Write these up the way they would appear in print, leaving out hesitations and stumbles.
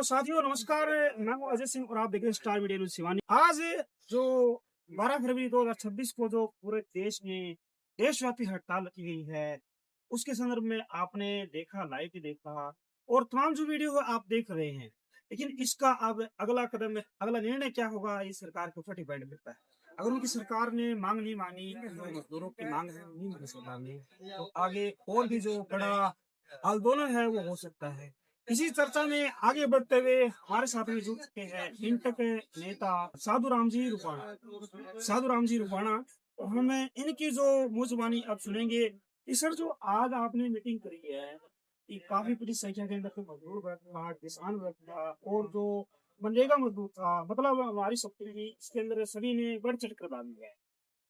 साथियों नमस्कार। मैं हूं अजय सिंह और आप देख रहे हैं स्टार मीडिया न्यूज सिवानी। आज जो 12 फरवरी 2026 को जो पूरे देश में देशव्यापी हड़ताल की गई है, उसके संदर्भ में आपने देखा, लाइव भी देखा और तमाम जो वीडियो है आप देख रहे हैं। लेकिन इसका अब अगला कदम, अगला निर्णय क्या होगा, ये सरकार के ऊपर डिपेंड करता है। अगर उनकी सरकार ने मांग नहीं मानी, जो मजदूरों की मांग है नहीं मानी सरकार ने, तो आगे और भी जो बड़ा आंदोलन है वो हो सकता है। इसी चर्चा में आगे बढ़ते हुए हमारे साथ में जुड़ चुके हैं इंटक नेता साधु राम जी रुपाणा। तो हमें इनकी जो मुंहजुबानी अब सुनेंगे कि सर जो आज आपने मीटिंग करी है, ये काफी बड़ी संख्या के अंदर तो मजदूर वर्ग था, किसान वर्ग था और जो मनरेगा मजदूर था, मतलब हमारी सब्सिडी इसके अंदर सभी ने बढ़ चढ़ कर भाग लिया है।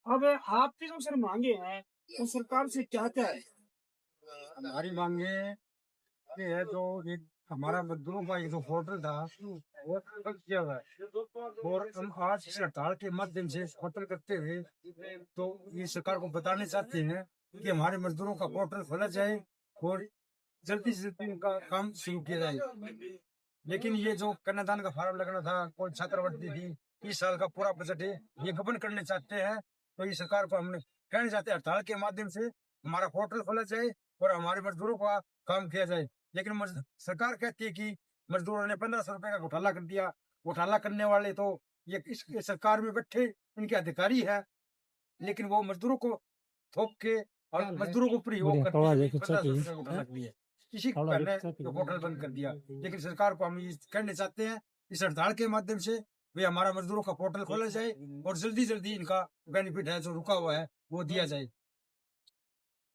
अब आपकी जो सर मांगे हैं तो सरकार से क्या क्या है? हमारी मांगे ये है जो एक हमारा मजदूरों का एक जो होटल था वो बंद किया हुआ है और हम आज इस हड़ताल के माध्यम से होटल करते हुए तो ये सरकार को बताने चाहते हैं कि हमारे मजदूरों का पोर्टल खोला जाए और जल्दी से जल्दी उनका काम शुरू किया जाए। लेकिन ये जो कन्यादान का फार्म लगना था, कोई छात्रवृत्ति थी, इस साल का पूरा बजट है, ये गबन करने चाहते हैं। तो ये सरकार को हमने कहना चाहते हैं हड़ताल के माध्यम से हमारा पोर्टल खोला जाए और हमारे मजदूरों का काम किया जाए। लेकिन सरकार कहती है कि मजदूरों ने 1500 रुपए का घोटाला कर दिया। घोटाला करने वाले तो ये इस सरकार में बैठे इनके अधिकारी है, लेकिन वो मजदूरों को थोप के और मजदूरों को ऊपर ही वो करते हैं 1500 रुपए का घोटाला कर दिया। इसी पहले तो पोर्टल बंद कर दिया। लेकिन सरकार को हम ये कहना चाहते हैं इस हड़ताल के माध्यम से वे हमारा मजदूरों का पोर्टल खोला जाए और जल्दी जल्दी इनका बेनिफिट है जो रुका हुआ है वो दिया जाए।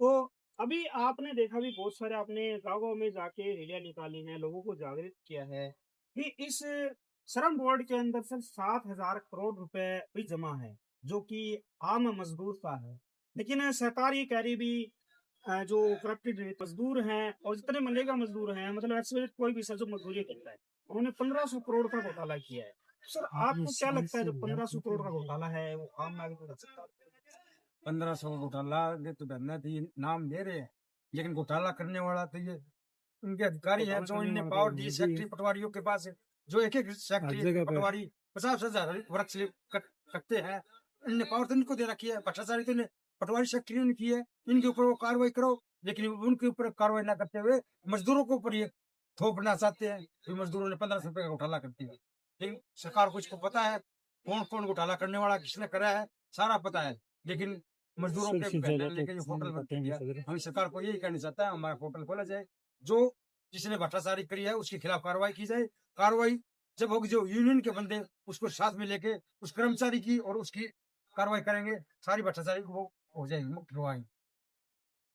तो अभी आपने देखा भी बहुत सारे, आपने गाँव में जाके रैलियां निकाली हैं, लोगों को जागृत किया है कि इस श्रम बोर्ड के अंदर सिर्फ 7,000 करोड़ रुपए भी जमा है, जो कि आम मजदूर का है। लेकिन सरकार ये कह रही भी जो करप्टेड मजदूर हैं और जितने मनरेगा मजदूर हैं, मतलब एक्सपेक्ट कोई भी सर जो मजदूरी करता है, उन्होंने 1500 करोड़ का घोटाला किया है। सर आपको क्या लगता है जो 1500 करोड़ का घोटाला है वो आम नागरिक को कर सकता है? 1500 घोटाला दे तो धरना थी नाम दे रहे हैं, लेकिन घोटाला करने वाला तो ये उनके अधिकारी हैं जो इनने पावर दी सेक्रेटरी पटवारियों के पास है, जो एक एक सेक्रेटरी पटवारी 50,000 वृक्ष रखते हैं। इनने पावर तो इनको दे रखी है, भ्रष्टाचारी तो पटवारी सेक्रेटरी ने की है। इनके ऊपर वो कार्रवाई करो, लेकिन उनके ऊपर कार्रवाई ना करते हुए मजदूरों के ऊपर ये थोपना चाहते हैं कि मजदूरों ने 1500 रुपए का घोटाला कर दिया। लेकिन सरकार को इसको पता है कौन कौन घोटाला करने वाला किसने करा है, सारा पता है। लेकिन मजदूरों के लेके जो होटल बंद किया, हम सरकार को यही कहना चाहता है हमारा होटल खोला जाए, जो जिसने भ्रष्टाचारी करी है उसके खिलाफ कार्रवाई की जाए। कार्रवाई जब होगी जो यूनियन के बंदे उसको साथ में लेके उस कर्मचारी की और उसकी कार्रवाई करेंगे, सारी भ्रष्टाचारी को वो हो जाएगी, मुक्त करवाएंगे।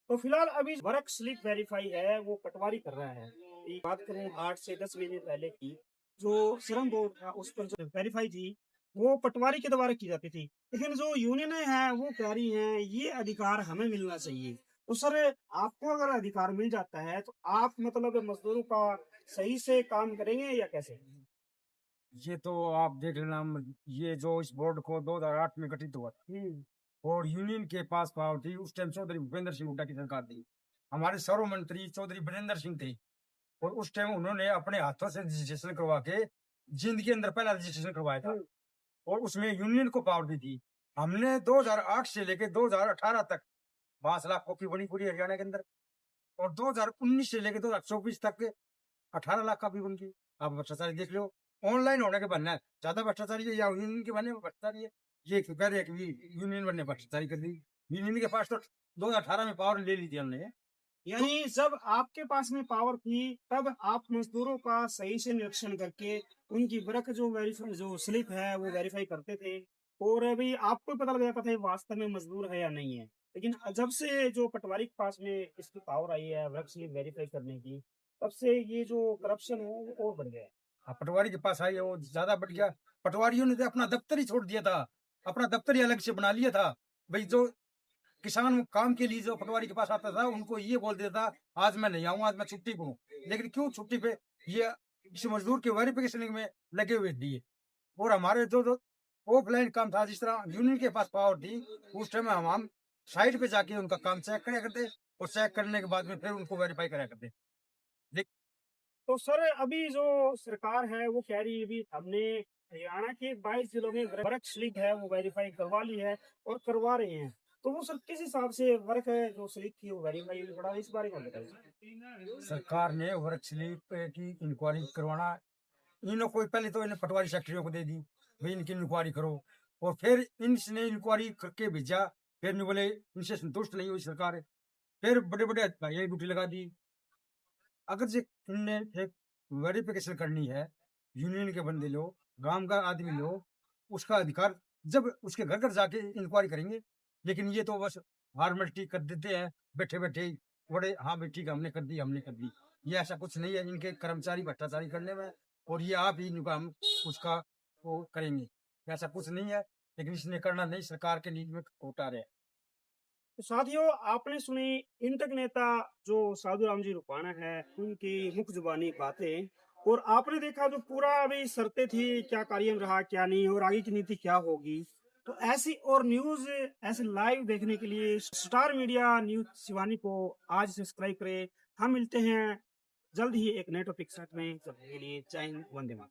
तो फिलहाल अभी वर्क स्लिप वेरीफाई है वो पटवारी कर रहा है। ये बात करें 8 से 10 महीने पहले की, जो श्रम बोर्ड था उस पर जो वेरीफाई थी वो पटवारी के द्वारा की जाती थी। लेकिन जो यूनियन है वो कह रही हैं ये अधिकार हमें मिलना चाहिए। तो सर आपको अगर अधिकार मिल जाता है तो आप मतलब मजदूरों का सही से काम करेंगे या कैसे? ये तो आप देख लेना, ये जो इस बोर्ड को 2008 में गठित हुआ और यूनियन के पास पावर थी उस टाइम चौधरी भूपेंद्र सिंह हुड्डा की सरकार थी। हमारे सर्व मंत्री चौधरी बरिंदर सिंह थे और उस टाइम उन्होंने अपने हाथों से रजिस्ट्रेशन करवा के जिंदगी के अंदर पहला रजिस्ट्रेशन करवाया था और उसमें यूनियन को पावर दी थी। हमने 2008 से लेके 2018 तक 5 लाख कॉपी बनी पूरी हरियाणा के अंदर और 2019 से लेके 2024 तक 18 लाख कॉपी बन गई। आप भ्रष्टाचारी देख लो, ऑनलाइन होने के बनना है ज्यादा भ्रष्टाचारी है या यूनियन के बनने में भ्रष्टाचारी है। ये कह रहे हैं कि यूनियन बनने भ्रष्टाचारी कर दी। यूनियन के पास तो 2018 में पावर ले ली थी हमने। यानी जब आपके पास में पावर थी तब आप मजदूरों का सही से निरीक्षण करके उनकी वर्क जो वेरीफाई जो स्लिप है वो वेरीफाई करते थे और अभी आपको पता लग जाता था वास्तव में मजदूर है या नहीं है। लेकिन जब से जो पटवारी के पास में इसकी पावर आई है वर्क स्लिप वेरीफाई करने की, तब से ये जो करप्शन है वो और बढ़ गया है। हाँ, पटवारी के पास आई है वो ज्यादा बढ़ गया। पटवारियों ने तो अपना दफ्तर ही छोड़ दिया था, अपना दफ्तर ही अलग से बना लिया था। भाई जो किसान काम के लिए जो पटवारी के पास आता था उनको ये बोल देता आज मैं नहीं आऊंगा, आज मैं छुट्टी पे हूँ। लेकिन क्यों छुट्टी पे, ये इस मजदूर के वेरिफिकेशन में लगे हुए दिए। और हमारे जो ऑफलाइन काम था, जिस तरह यूनियन के पास पावर थी उस टाइम हम साइड पे जाके उनका काम चेक कराया करते और चेक करने के बाद में फिर उनको वेरीफाई कराया करते। तो सर अभी जो सरकार है वो कह रही है अभी हमने हरियाणा के 22 जिलों में वर्क स्लिप है वो वेरीफाई करवा ली है और करवा रहे हैं। तो वो सर किस हिसाब से वर्क है जो स्लिप थी वो वेरीफाई पड़ा इस बारे में बताइए। सरकार ने वर्क स्लिप की इंक्वायरी करवाना, इन्हों को पहले तो इन्हें पटवारी सेक्रेटरियों को दे दी, भाई इनकी इंक्वायरी करो, और फिर इनसे इंक्वायरी करके भेजा, फिर नहीं बोले इनसे संतुष्ट नहीं हुई सरकार, फिर बड़े बड़े ये ड्यूटी लगा दी। अगर जे इनने एक वेरिफिकेशन करनी है, यूनियन के बंदे लोग, गांव का आदमी लोग, उसका अधिकार जब उसके घर घर जाके इंक्वायरी करेंगे। लेकिन ये तो बस फॉर्मेलिटी कर देते हैं बैठे बैठे ही, बड़े हाँ भाई ठीक है हमने कर दी हमने कर दी। ये ऐसा कुछ नहीं है, इनके कर्मचारी भ्रष्टाचारी करने में, और ये आप ही इनका हम उसका वो करेंगे, ऐसा कुछ नहीं है। लेकिन इसने करना नहीं, सरकार के नीति में कोटा रहे। तो साथियों आपने सुनी इंटक नेता जो साधु राम जी रुपाणा है उनकी मुख्य जुबानी बातें, और आपने देखा जो पूरा अभी शर्तें थी क्या कार्यम रहा क्या नहीं और आगे की नीति क्या होगी। तो ऐसी और न्यूज ऐसे लाइव देखने के लिए स्टार मीडिया न्यूज शिवानी को आज सब्सक्राइब करें। हम मिलते हैं जल्द ही एक नए टॉपिक साथ में, तब तक के लिए जय हिंद, वंदे मातरम।